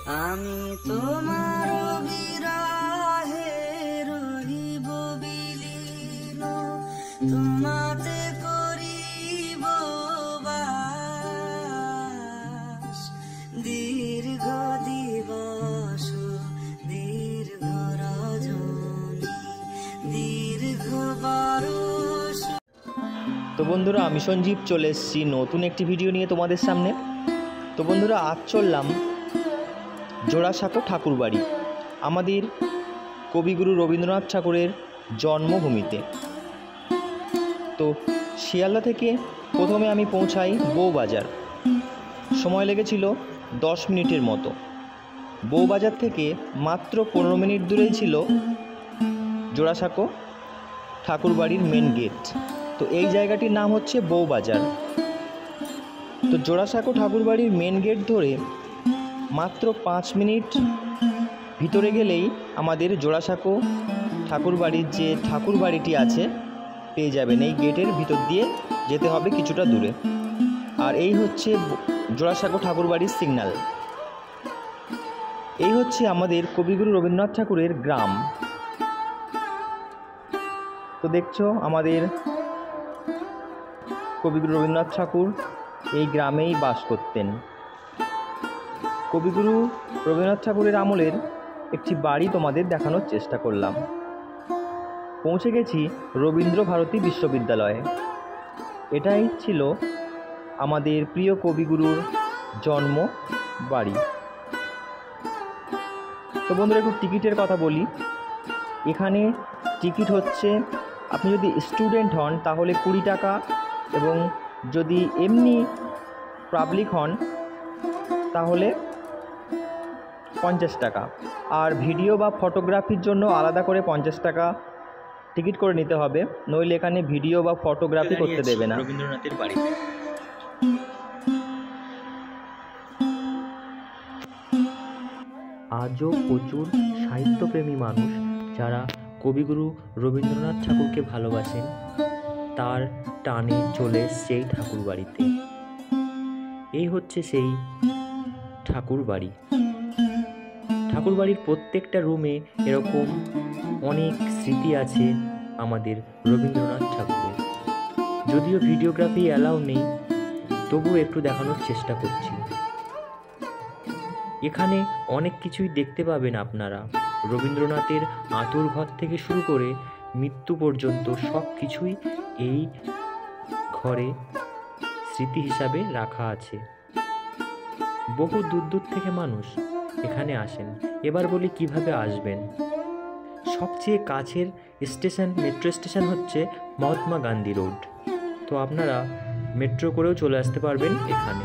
আমি তোমার বিরহে রহিব বিলীন, তোমাতে করিব বাস। দীর্ঘ দিবস দীর্ঘ রজনী দীর্ঘ বরষ। তো বন্ধুরা, আমি সঞ্জীব চলে এসেছি নতুন একটি ভিডিও নিয়ে তোমাদের সামনে। তো বন্ধুরা, আজ চললাম জোড়াসাঁকো ঠাকুরবাড়ি, আমাদের কবিগুরু রবীন্দ্রনাথ ঠাকুরের জন্মভূমিতে। তো শিয়ালদা থেকে প্রথমে আমি পৌঁছাই বউবাজার। সময় লেগেছিল 10 মিনিটের মতো। বউবাজার থেকে মাত্র 15 মিনিট দূরেই ছিল জোড়াসাঁকো ঠাকুরবাড়ির মেন গেট। তো এই জায়গাটির নাম হচ্ছে বউবাজার। তো জোড়াসাঁকো ঠাকুরবাড়ির মেন গেট ধরে মাত্র 5 মিনিট ভিতরে গেলেই আমাদের জোড়াসাঁকো ঠাকুরবাড়ির যে ঠাকুরবাড়িটি আছে পেয়ে যাবেন। এই গেটের ভিতর দিয়ে যেতে হবে কিছুটা দূরে। আর এই হচ্ছে জোড়াসাঁকো ঠাকুরবাড়ির সিগন্যাল। এই হচ্ছে আমাদের কবিগুরু রবীন্দ্রনাথ ঠাকুরের গ্রাম। তো দেখছো, আমাদের কবিগুরু রবীন্দ্রনাথ ঠাকুর এই গ্রামেই বাস করতেন। কবিগুরু রবীন্দ্রনাথ ঠাকুরের আমলের একটি বাড়ি তোমাদের দেখানোর চেষ্টা করলাম। পৌঁছে গেছি রবীন্দ্র ভারতী বিশ্ববিদ্যালয়ে। এটাই ছিল আমাদের প্রিয় কবিগুরুর জন্ম বাড়ি। তো বন্ধুরা, একটু টিকিটের কথা বলি। এখানে টিকিট হচ্ছে, আপনি যদি স্টুডেন্ট হন তাহলে 20 টাকা, এবং যদি এমনি পাবলিক হন তাহলে 50 টাকা। আর ভিডিও বা ফটোগ্রাফির জন্য আলাদা করে 50 টাকা টিকিট করে নিতে হবে, নইলে এখানে ভিডিও বা ফটোগ্রাফি করতে দেবে না। রবীন্দ্রনাথের বাড়ি। আজও প্রচুর সাহিত্যপ্রেমী মানুষ যারা কবিগুরু রবীন্দ্রনাথ ঠাকুরকে ভালোবাসেন, তার টানে চলে সেই ঠাকুর বাড়িতে। এই হচ্ছে সেই ঠাকুর বাড়ি। ঠাকুর বাড়ির প্রত্যেকটা রুমে এরকম অনেক স্মৃতি আছে আমাদের রবীন্দ্রনাথ ঠাকুরের। যদিও ভিডিওগ্রাফি অ্যালাউ নেই, তবুও একটু দেখানোর চেষ্টা করছি। এখানে অনেক কিছুই দেখতে পাবেন আপনারা। রবীন্দ্রনাথের আঁতুর ঘর থেকে শুরু করে মৃত্যু পর্যন্ত সব কিছুই এই ঘরে স্মৃতি হিসাবে রাখা আছে। বহু দূর দূর থেকে মানুষ এখানে আসেন। এবার বলি কিভাবে আসবেন। সবচেয়ে কাছের স্টেশন, মেট্রো স্টেশন হচ্ছে মহাত্মা গান্ধী রোড। তো আপনারা মেট্রো করেও চলে আসতে পারবেন এখানে।